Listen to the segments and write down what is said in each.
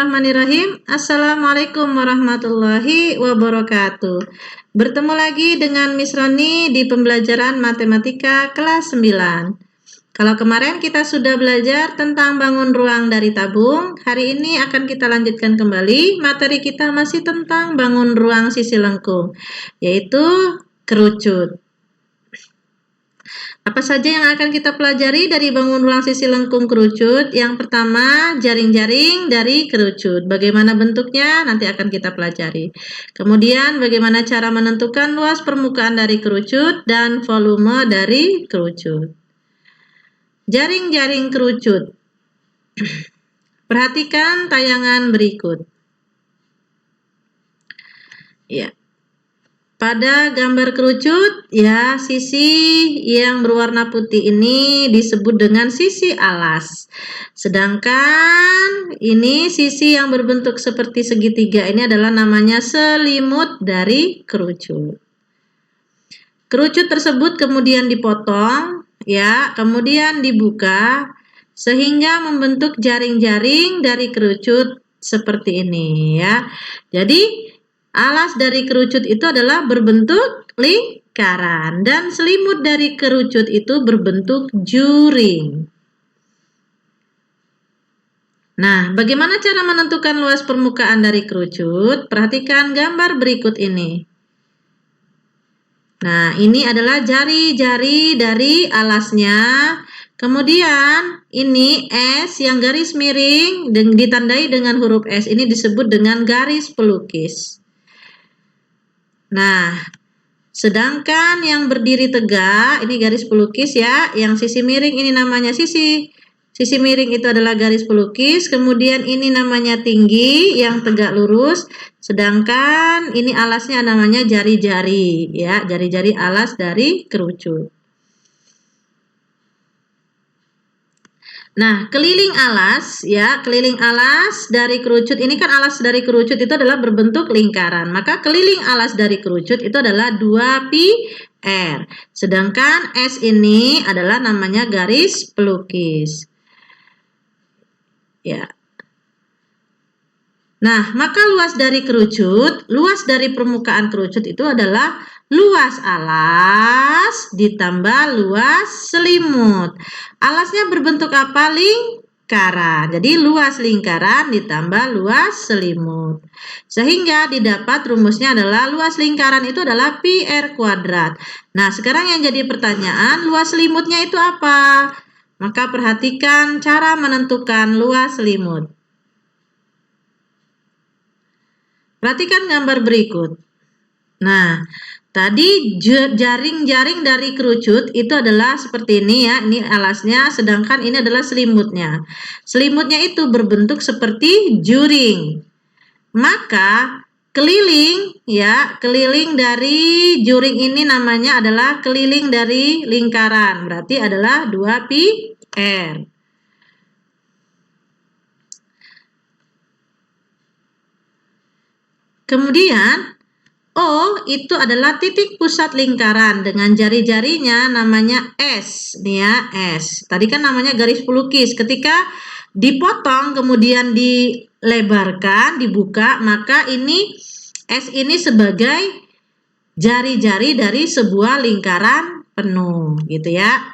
Bismillahirrahmanirrahim. Assalamualaikum warahmatullahi wabarakatuh. Bertemu lagi dengan Miss Roni di pembelajaran matematika kelas 9. Kalau kemarin kita sudah belajar tentang bangun ruang dari tabung, hari ini akan kita lanjutkan kembali. Materi kita masih tentang bangun ruang sisi lengkung, yaitu kerucut. Apa saja yang akan kita pelajari dari bangun ruang sisi lengkung kerucut? Yang pertama, jaring-jaring dari kerucut. Bagaimana bentuknya? Nanti akan kita pelajari. Kemudian, bagaimana cara menentukan luas permukaan dari kerucut dan volume dari kerucut. Jaring-jaring kerucut. Perhatikan tayangan berikut. Ya. Pada gambar kerucut, ya, sisi yang berwarna putih ini disebut dengan sisi alas. Sedangkan ini sisi yang berbentuk seperti segitiga ini adalah namanya selimut dari kerucut. Kerucut tersebut kemudian dipotong, ya, kemudian dibuka sehingga membentuk jaring-jaring dari kerucut seperti ini, ya. Jadi alas dari kerucut itu adalah berbentuk lingkaran dan selimut dari kerucut itu berbentuk juring. Nah, bagaimana cara menentukan luas permukaan dari kerucut? Perhatikan gambar berikut ini. Nah, ini adalah jari-jari dari alasnya. Kemudian ini S yang garis miring dan ditandai dengan huruf S ini disebut dengan garis pelukis. Nah, sedangkan yang berdiri tegak, ini garis pelukis ya, yang sisi miring ini namanya sisi miring itu adalah garis pelukis, kemudian ini namanya tinggi, yang tegak lurus, sedangkan ini alasnya namanya jari-jari, ya, jari-jari alas dari kerucut. Nah, keliling alas, ya, keliling alas dari kerucut, ini kan alas dari kerucut itu adalah berbentuk lingkaran. Maka keliling alas dari kerucut itu adalah 2πr. Sedangkan S ini adalah namanya garis pelukis. Ya. Nah, maka luas dari kerucut, luas dari permukaan kerucut itu adalah luas alas ditambah luas selimut. Alasnya berbentuk apa? Lingkaran. Jadi luas lingkaran ditambah luas selimut. Sehingga didapat rumusnya adalah luas lingkaran itu adalah πr kuadrat. Nah, sekarang yang jadi pertanyaan, luas selimutnya itu apa? Maka perhatikan cara menentukan luas selimut. Perhatikan gambar berikut. Nah, tadi jaring-jaring dari kerucut itu adalah seperti ini ya, ini alasnya, sedangkan ini adalah selimutnya. Selimutnya itu berbentuk seperti juring. Maka keliling ya, keliling dari juring ini namanya adalah keliling dari lingkaran, berarti adalah 2πr. Kemudian O itu adalah titik pusat lingkaran dengan jari-jarinya namanya S, nih ya, S. Tadi kan namanya garis pelukis. Ketika dipotong kemudian dilebarkan, dibuka, maka ini S ini sebagai jari-jari dari sebuah lingkaran penuh, gitu ya.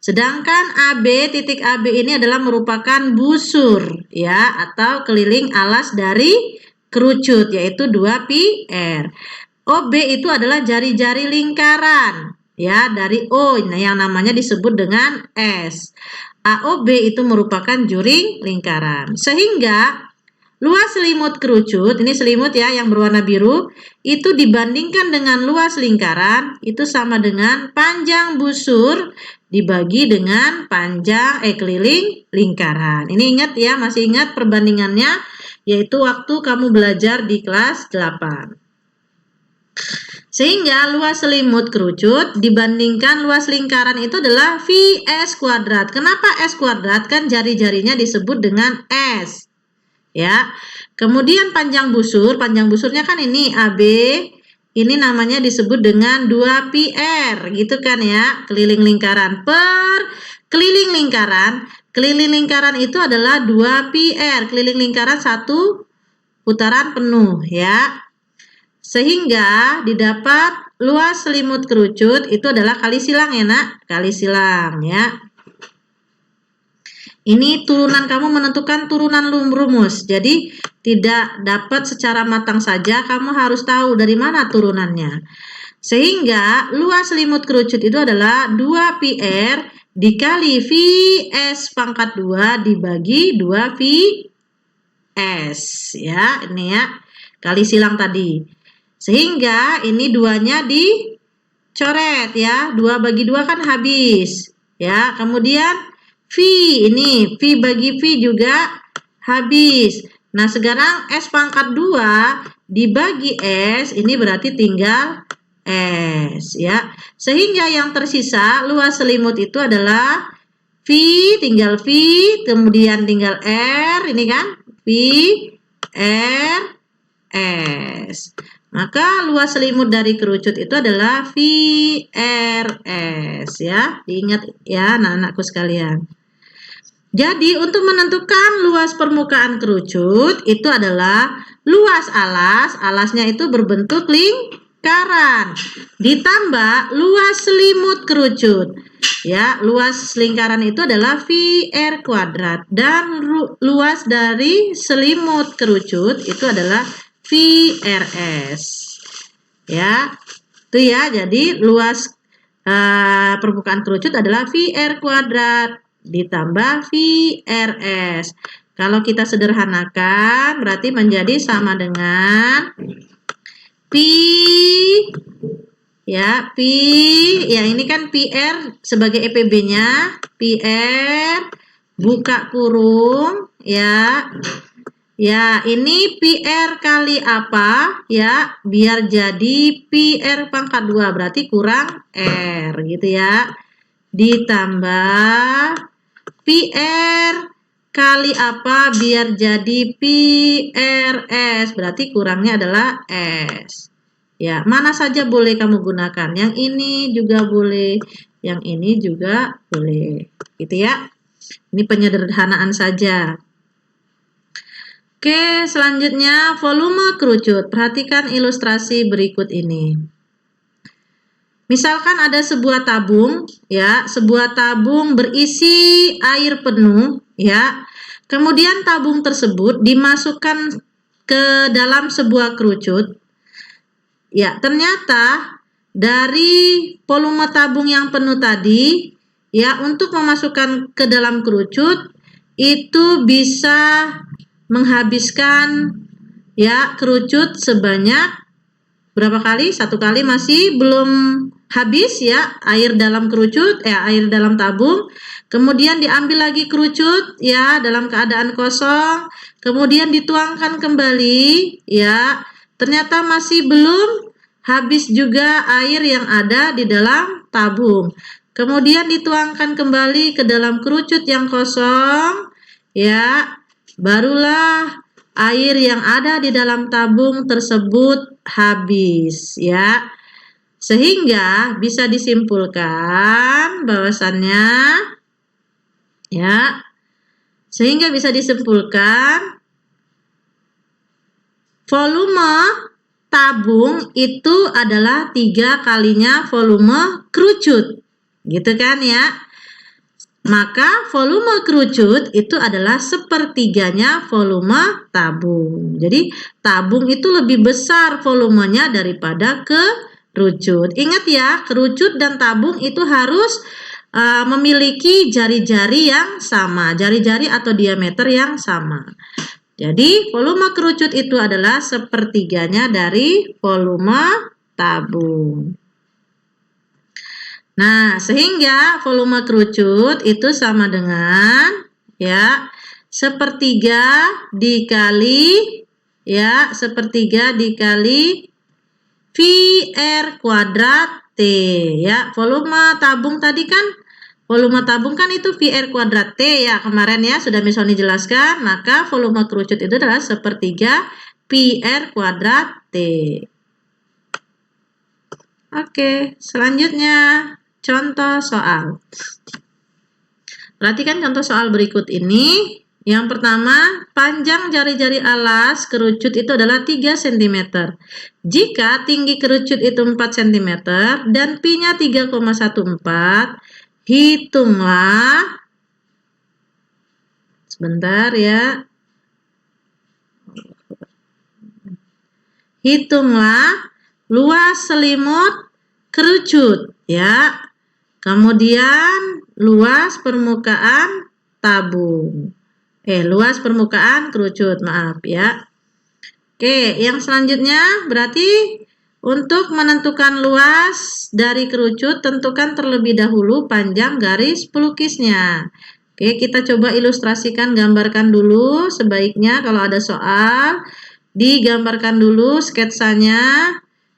Sedangkan AB, titik AB ini adalah merupakan busur, ya, atau keliling alas dari kerucut, yaitu 2πr. OB itu adalah jari-jari lingkaran, ya, dari O, nah, yang namanya disebut dengan S. AOB itu merupakan juring lingkaran. Sehingga luas selimut kerucut, ini selimut ya yang berwarna biru, itu dibandingkan dengan luas lingkaran, itu sama dengan panjang busur dibagi dengan panjang keliling lingkaran. Ini ingat ya, masih ingat perbandingannya, yaitu waktu kamu belajar di kelas 8. Sehingga luas selimut kerucut dibandingkan luas lingkaran itu adalah Vs kuadrat. Kenapa S kuadrat? Kan jari-jarinya disebut dengan S. Ya. Kemudian panjang busurnya kan ini AB, ini namanya disebut dengan 2πr, gitu kan ya, keliling lingkaran per keliling lingkaran. Keliling lingkaran itu adalah 2 pi R. Keliling lingkaran 1 putaran penuh ya. Sehingga didapat luas selimut kerucut itu adalah kali silang ya nak. Kali silang ya. Ini turunan, kamu menentukan turunan rumus. Jadi tidak dapat secara matang saja, kamu harus tahu dari mana turunannya. Sehingga luas selimut kerucut itu adalah 2 pi R dikali Vs pangkat 2 dibagi 2 Vs ya, ini ya, kali silang tadi. Sehingga ini 2-nya dicoret ya, 2 bagi 2 kan habis ya. Kemudian V, ini V bagi V juga habis. Nah sekarang S pangkat 2 dibagi S, ini berarti tinggal S ya. Sehingga yang tersisa luas selimut itu adalah V, tinggal V, kemudian tinggal R, ini kan V, R, S. Maka luas selimut dari kerucut itu adalah VRS ya. Diingat ya anak-anakku sekalian. Jadi untuk menentukan luas permukaan kerucut itu adalah luas alas, alasnya itu berbentuk lingkaran, ditambah luas selimut kerucut. Ya, luas lingkaran itu adalah VR kuadrat dan luas dari selimut kerucut itu adalah VRS. Ya, itu ya. Jadi luas permukaan kerucut adalah VR kuadrat ditambah VRS. Kalau kita sederhanakan berarti menjadi sama dengan Pi ya, Pi yang ini kan PR sebagai EPB-nya, PR buka kurung ya. Ya, ini PR kali apa ya, biar jadi PR pangkat 2 berarti kurang R gitu ya. Ditambah PR kali apa biar jadi PRS berarti kurangnya adalah S. Ya, mana saja boleh kamu gunakan. Yang ini juga boleh, yang ini juga boleh. Gitu ya. Ini penyederhanaan saja. Oke, selanjutnya volume kerucut. Perhatikan ilustrasi berikut ini. Misalkan ada sebuah tabung, ya, sebuah tabung berisi air penuh, ya. Kemudian tabung tersebut dimasukkan ke dalam sebuah kerucut. Ya, ternyata dari volume tabung yang penuh tadi, ya, untuk memasukkan ke dalam kerucut itu bisa menghabiskan ya kerucut sebanyak berapa kali? 1 kali masih belum habis ya air dalam kerucut, air dalam tabung. Kemudian diambil lagi kerucut ya dalam keadaan kosong. Kemudian dituangkan kembali ya. Ternyata masih belum habis juga air yang ada di dalam tabung. Kemudian dituangkan kembali ke dalam kerucut yang kosong ya. Barulah air yang ada di dalam tabung tersebut habis ya. Sehingga bisa disimpulkan bahwasannya ya. Sehingga bisa disimpulkan volume tabung itu adalah 3 kalinya volume kerucut. Gitu kan ya. Maka volume kerucut itu adalah 1/3-nya volume tabung. Jadi tabung itu lebih besar volumenya daripada kerucut. Ingat ya, kerucut dan tabung itu harus memiliki jari-jari yang sama, jari-jari atau diameter yang sama. Jadi volume kerucut itu adalah 1/3-nya dari volume tabung. Nah, sehingga volume kerucut itu sama dengan ya 1/3 dikali ya 1/3 dikali VR kuadrat T ya. Volume tabung tadi kan itu VR kuadrat T ya, kemarin ya sudah Miss Sony jelaskan. Maka volume kerucut itu adalah 1/3 PR kuadrat T. Oke, selanjutnya contoh soal. Perhatikan contoh soal berikut ini. Yang pertama, panjang jari-jari alas kerucut itu adalah 3 cm. Jika tinggi kerucut itu 4 cm dan pi-nya 3,14, hitunglah, sebentar ya, hitunglah luas selimut kerucut ya. Kemudian luas permukaan tabung. Luas permukaan kerucut, maaf ya. Oke, yang selanjutnya berarti untuk menentukan luas dari kerucut, tentukan terlebih dahulu panjang garis pelukisnya. Oke, kita coba ilustrasikan, gambarkan dulu. Sebaiknya kalau ada soal, digambarkan dulu sketsanya.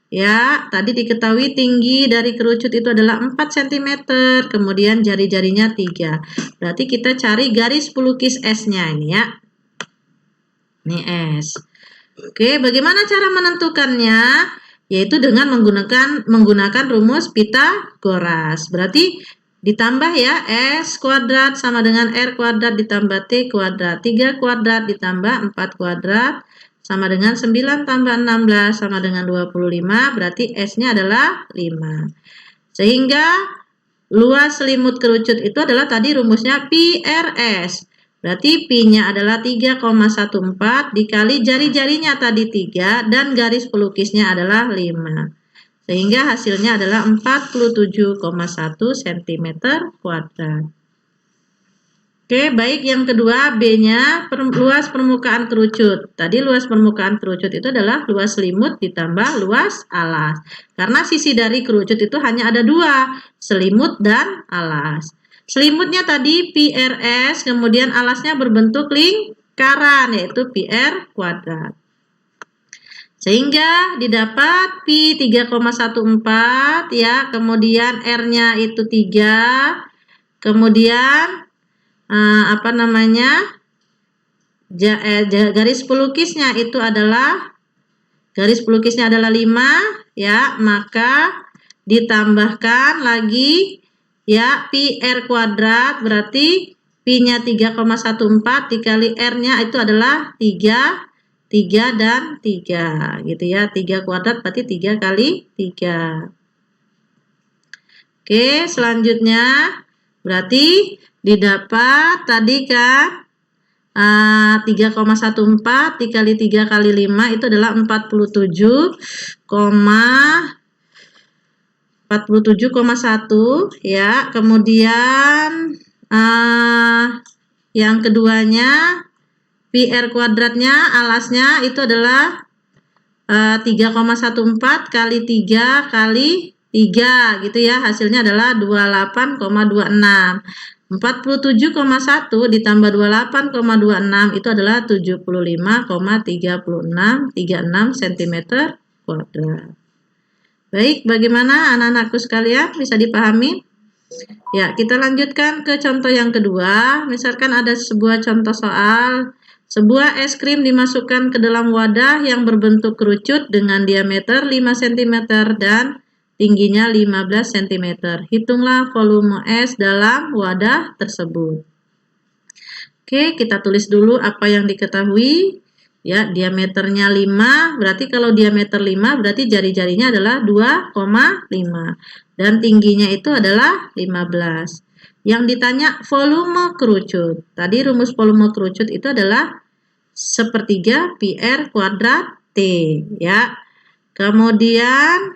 Ya, tadi diketahui tinggi dari kerucut itu adalah 4 cm, kemudian jari-jarinya 3. Berarti kita cari garis pelukis S-nya ini ya. Ini S. Oke, bagaimana cara menentukannya? Yaitu dengan menggunakan rumus Pythagoras. Berarti ditambah ya, S kuadrat sama dengan R kuadrat ditambah T kuadrat. 3 kuadrat ditambah 4 kuadrat sama dengan 9 tambah 16 sama dengan 25, berarti S-nya adalah 5. Sehingga luas selimut kerucut itu adalah tadi rumusnya pi RS. Berarti pi-nya adalah 3,14 dikali jari-jarinya tadi 3 dan garis pelukisnya adalah 5. Sehingga hasilnya adalah 47,1 cm kuadrat. Oke, baik, yang kedua B-nya luas permukaan kerucut. Tadi luas permukaan kerucut itu adalah luas selimut ditambah luas alas. Karena sisi dari kerucut itu hanya ada 2, selimut dan alas. Selimutnya tadi PRS, kemudian alasnya berbentuk lingkaran, yaitu PR kuadrat. Sehingga didapat pi 3,14 ya, kemudian R-nya itu 3, kemudian garis pelukisnya adalah 5 ya, maka ditambahkan lagi ya pi R kuadrat, berarti pi-nya 3,14 dikali R-nya itu adalah 3 dan 3 gitu ya. 3 kuadrat berarti 3 kali 3. Oke, selanjutnya berarti didapat tadi kan 3,14 dikali 3 kali 5 itu adalah 47,1 ya. Kemudian yang keduanya PR kuadratnya alasnya itu adalah 3,14 kali 3 kali 3 gitu ya, hasilnya adalah 28,26. 47,1 ditambah 28,26 itu adalah 75,3636 cm kuadrat. Baik, bagaimana anak-anakku sekalian, bisa dipahami? Ya, kita lanjutkan ke contoh yang kedua. Misalkan ada sebuah contoh soal, sebuah es krim dimasukkan ke dalam wadah yang berbentuk kerucut dengan diameter 5 cm dan tingginya 15 cm. Hitunglah volume es dalam wadah tersebut. Oke, kita tulis dulu apa yang diketahui. Ya, diameternya 5, berarti kalau diameter 5 berarti jari-jarinya adalah 2,5 dan tingginya itu adalah 15. Yang ditanya volume kerucut. Tadi rumus volume kerucut itu adalah sepertiga pi R kuadrat T ya. Kemudian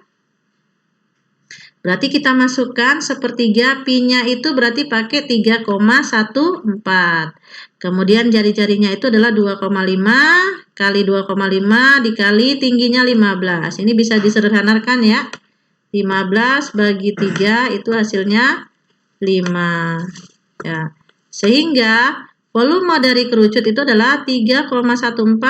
berarti kita masukkan sepertiga pi-nya itu berarti pakai 3,14. Kemudian jari-jarinya itu adalah 2,5 kali 2,5 dikali tingginya 15. Ini bisa disederhanakan ya. 15 bagi 3 itu hasilnya 5. Ya. Sehingga volume dari kerucut itu adalah 3,14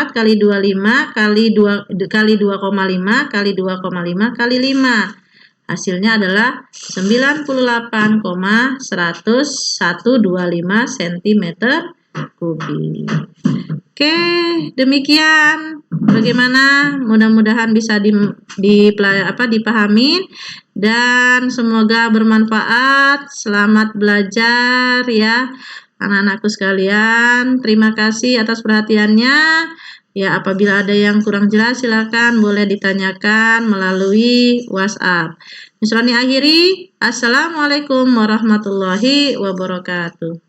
kali 25 kali 2,5 kali 2,5 kali 5. Hasilnya adalah 98,1125 cm kubik. Oke, demikian. Bagaimana? Mudah-mudahan bisa dipahami dan semoga bermanfaat. Selamat belajar ya, anak-anakku sekalian. Terima kasih atas perhatiannya. Ya, apabila ada yang kurang jelas silakan boleh ditanyakan melalui WhatsApp. Misalnya akhiri, Assalamualaikum warahmatullahi wabarakatuh.